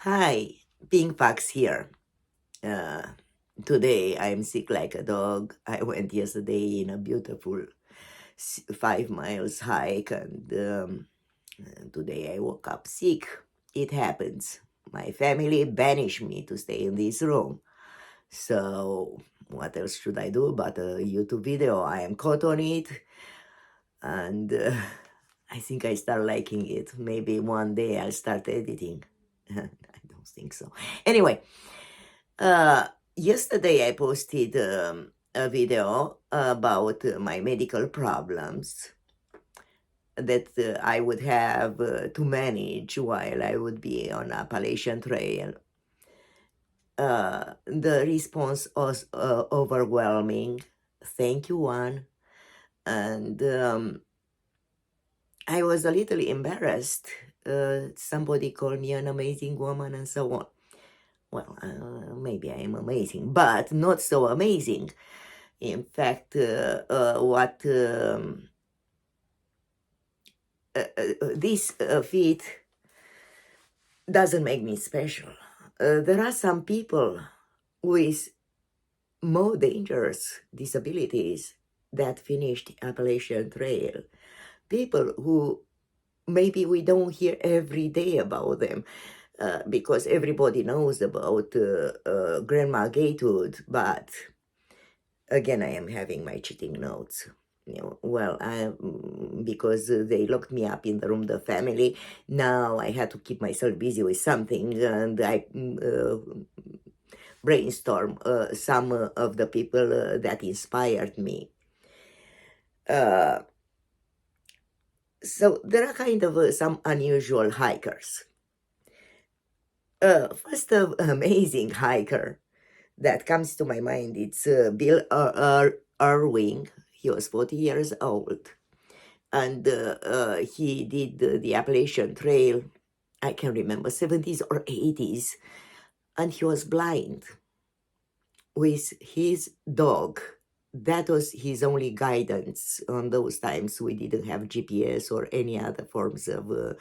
Hi, Pink Fox here. Uh, Today I'm sick like a dog. I went yesterday in a beautiful 5 miles hike, and today I woke up sick. It happens. My family banished me to stay in this room. So what else should I do but a YouTube video? I am caught on it, and I think I start liking it. Maybe one day I'll start editing. I don't think so. Anyway, yesterday I posted a video about my medical problems that I would have to manage while I would be on Appalachian Trail. The response was overwhelming. Thank you, Juan. And I was a little embarrassed. Somebody called me an amazing woman and so on. Well, maybe I am amazing, but not so amazing. In fact, this feat doesn't make me special. There are some people with more dangerous disabilities that finished Appalachian Trail. People who maybe we don't hear every day about them. Because everybody knows about Grandma Gatewood, but again, I am having my cheating notes. Because they locked me up in the room, the family. Now I had to keep myself busy with something, and I brainstorm some of the people that inspired me. So there are kind of some unusual hikers. First amazing hiker that comes to my mind, it's Bill Irwin. He was 40 years old, and he did the Appalachian Trail, I can remember, 70s or 80s, and he was blind with his dog. That was his only guidance on those times. We didn't have GPS or any other forms of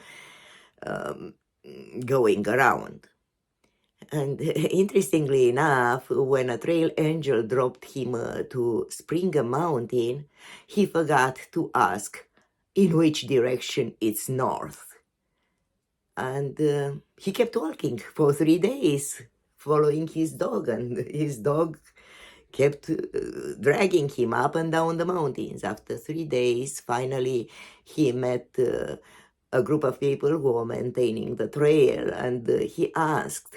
going around. And interestingly enough, when a trail angel dropped him to Springer Mountain, he forgot to ask in which direction it's north. And he kept walking for 3 days, following his dog, and his dog kept dragging him up and down the mountains. After 3 days, finally, he met a group of people who were maintaining the trail, and he asked,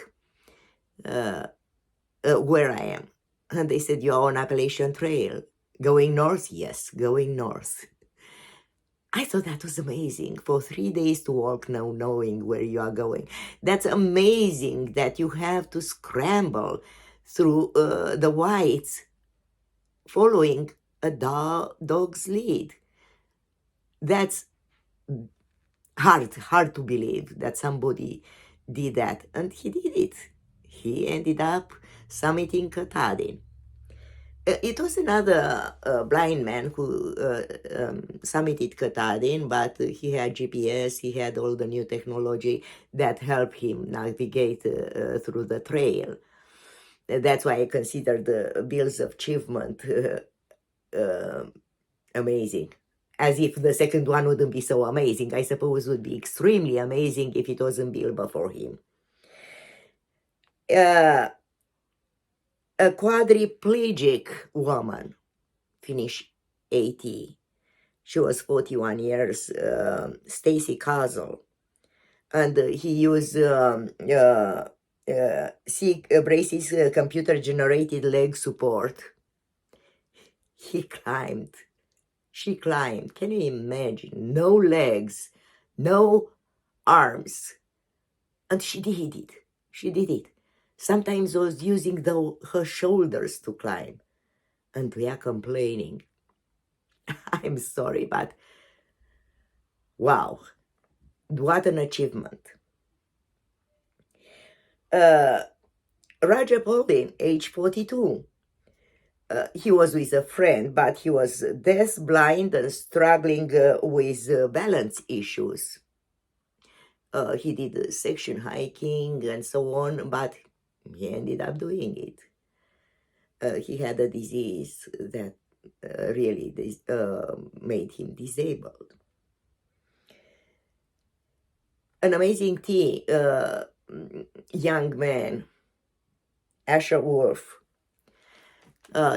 where I am. And they said, you're on Appalachian Trail. Going north? Yes, going north. I thought that was amazing. For 3 days to walk now knowing where you are going. That's amazing that you have to scramble through the whites following a dog's lead. That's hard to believe that somebody did that. And he did it. He ended up summiting Katahdin. It was another blind man who summited Katahdin, but he had GPS, he had all the new technology that helped him navigate through the trail. That's why I consider the Bill's achievement amazing. As if the second one wouldn't be so amazing. I suppose it would be extremely amazing if it wasn't Bill before him. A quadriplegic woman finished 80. She was 41 years, Stacy Castle. And he used braces, computer-generated leg support. She climbed. Can you imagine? No legs, no arms. And she did it. Sometimes was using her shoulders to climb. And we are complaining. I'm sorry, but wow, what an achievement. Roger Paulding, age 42. He was with a friend, but he was deaf, blind, and struggling with balance issues. He did section hiking and so on, but he ended up doing it. He had a disease that really made him disabled. An amazing young man, Asher Wolf.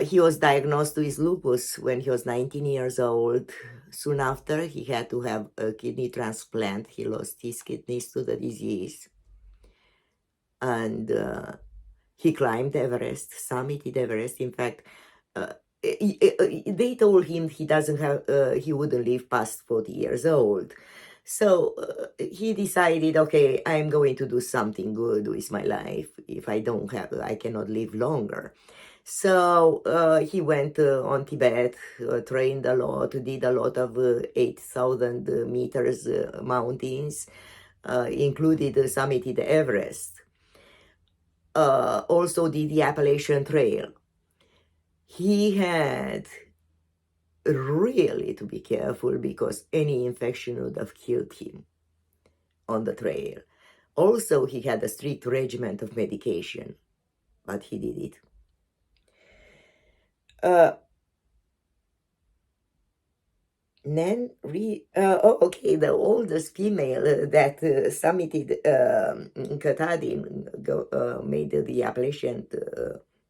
He was diagnosed with lupus when he was 19 years old. Soon after, he had to have a kidney transplant. He lost his kidneys to the disease. And he climbed Everest, summited Everest. In fact, they told him he wouldn't live past 40 years old. So he decided, okay, I'm going to do something good with my life. If I cannot live longer. So he went on Tibet, trained a lot, did a lot of 8,000 meters mountains, included summited Everest. Also did the Appalachian Trail. He had really to be careful because any infection would have killed him on the trail. Also, he had a strict regimen of medication, but he did it. The oldest female that summited Katahdin, made the Appalachian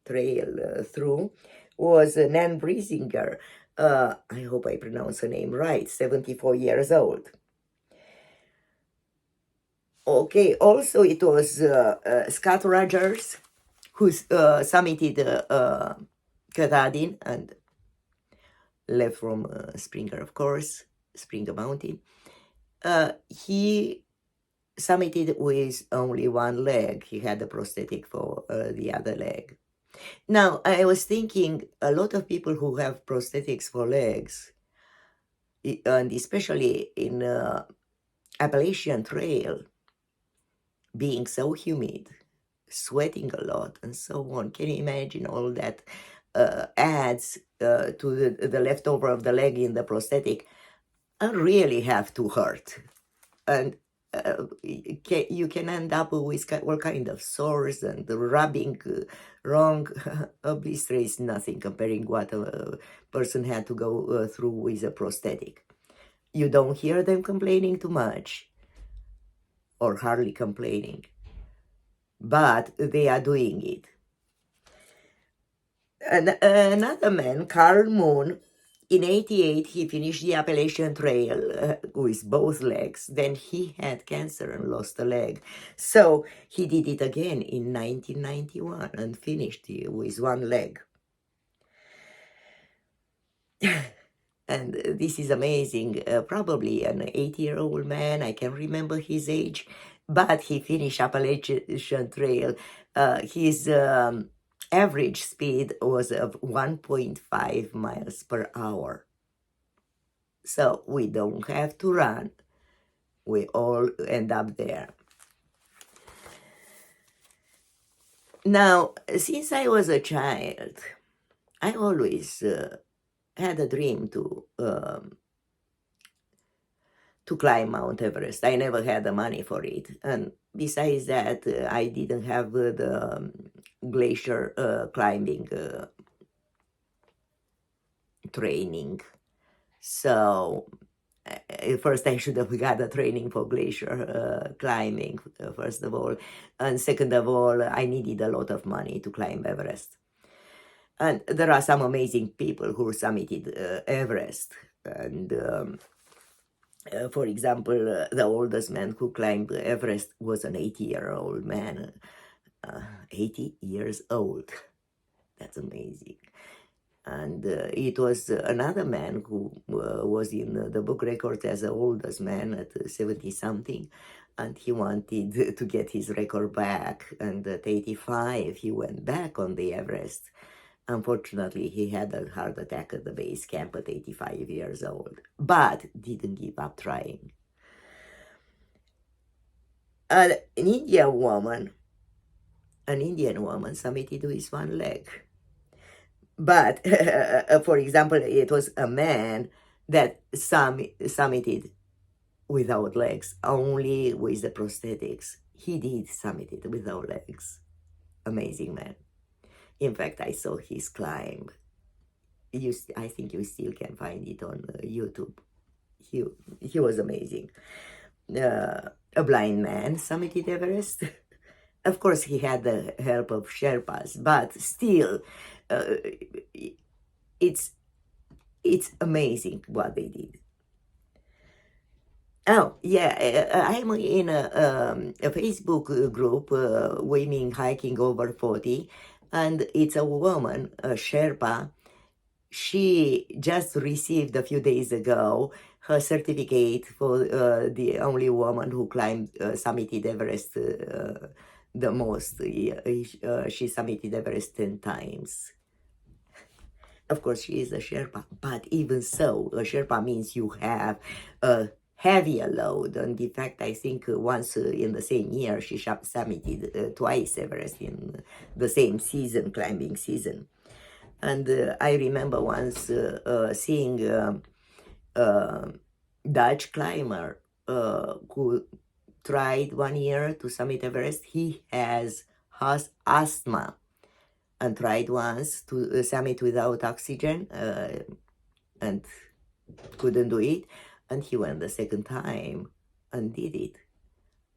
Trail through, was Nan Brisinger. I hope I pronounce her name right, 74 years old. Okay, also it was Scott Rogers who summited Katahdin and left from Springer, of course, Springer Mountain. He summited with only one leg. He had a prosthetic for the other leg. Now, I was thinking a lot of people who have prosthetics for legs, and especially in Appalachian Trail, being so humid, sweating a lot, and so on. Can you imagine all that adds to the leftover of the leg in the prosthetic? I really have to hurt. And you can end up with all kind of sores and rubbing wrong. A blister is nothing comparing what a person had to go through with a prosthetic. You don't hear them complaining too much, or hardly complaining, but they are doing it. And another man, Carl Moon, in 1988, he finished the Appalachian Trail with both legs. Then he had cancer and lost a leg. So he did it again in 1991 and finished with one leg. And this is amazing. Probably an 80-year-old man. I can remember his age. But he finished Appalachian Trail. His average speed was of 1.5 miles per hour. So we don't have to run. We all end up there. Now, since I was a child, I always had a dream to climb Mount Everest. I never had the money for it. And besides that, I didn't have the glacier climbing training. So first I should have got a training for glacier climbing, first of all. And second of all, I needed a lot of money to climb Everest. And there are some amazing people who summited Everest. And for example, the oldest man who climbed Everest was an 80-year-old man. 80 years old. That's amazing. And it was another man who was in the book records as the oldest man at 70-something. And he wanted to get his record back. And at 85, he went back on the Everest. Unfortunately, he had a heart attack at the base camp at 85 years old, but didn't give up trying. An Indian woman summited with one leg. But, for example, it was a man that summited without legs, only with the prosthetics. He did summited without legs. Amazing man. In fact, I saw his climb. I think you still can find it on YouTube. He was amazing. A blind man summited Everest. Of course, he had the help of Sherpas, but still, uh, it's amazing what they did. Oh, yeah, I'm in a Facebook group, Women Hiking Over 40, and it's a woman, a Sherpa. She just received a few days ago her certificate for the only woman who climbed, summited Everest the most. She summited Everest 10 times. Of course, she is a Sherpa, but even so, a Sherpa means you have a heavier load. And in fact, I think once in the same year, she summited twice Everest in the same season, climbing season. And I remember once seeing a Dutch climber who tried 1 year to summit Everest. He has asthma and tried once to summit without oxygen and couldn't do it. And he went the second time and did it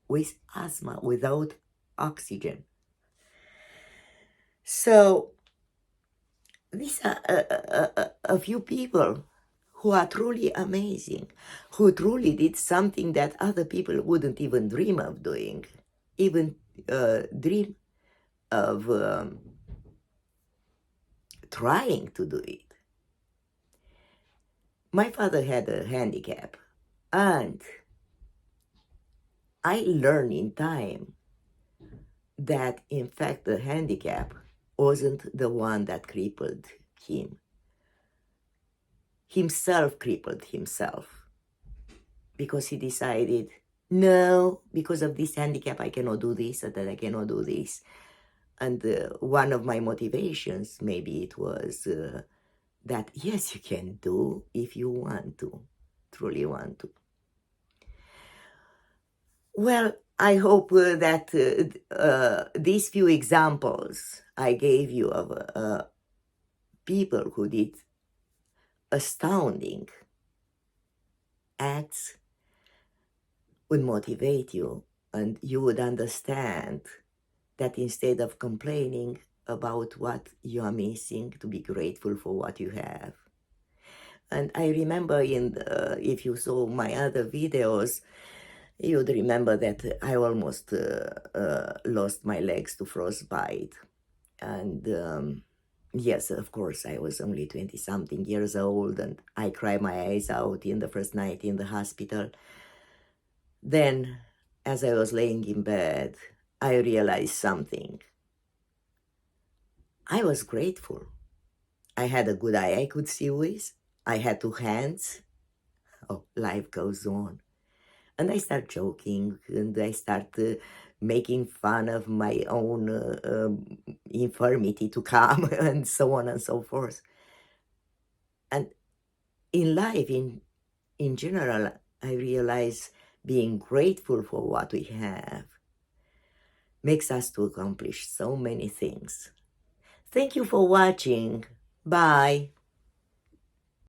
with asthma, without oxygen. So these are a few people who are truly amazing, who truly did something that other people wouldn't even dream of doing, even dream of trying to do it. My father had a handicap, and I learned in time that, in fact, the handicap wasn't the one that crippled him. Himself crippled himself because he decided, no, because of this handicap, I cannot do this, and that I cannot do this. And one of my motivations, maybe it was that, yes, you can do if you want to, truly want to. Well, I hope that these few examples I gave you of people who did astounding acts would motivate you, and you would understand that instead of complaining about what you are missing, to be grateful for what you have. And I remember if you saw my other videos, you'd remember that I almost lost my legs to frostbite. And yes, of course, I was only 20-something years old, and I cried my eyes out in the first night in the hospital. Then, as I was laying in bed, I realized something. I was grateful. I had a good eye I could see with. I had 2 hands. Oh, life goes on. And I start joking, and I start making fun of my own infirmity to come, and so on and so forth. And in life, in general, I realize being grateful for what we have makes us to accomplish so many things. Thank you for watching. Bye.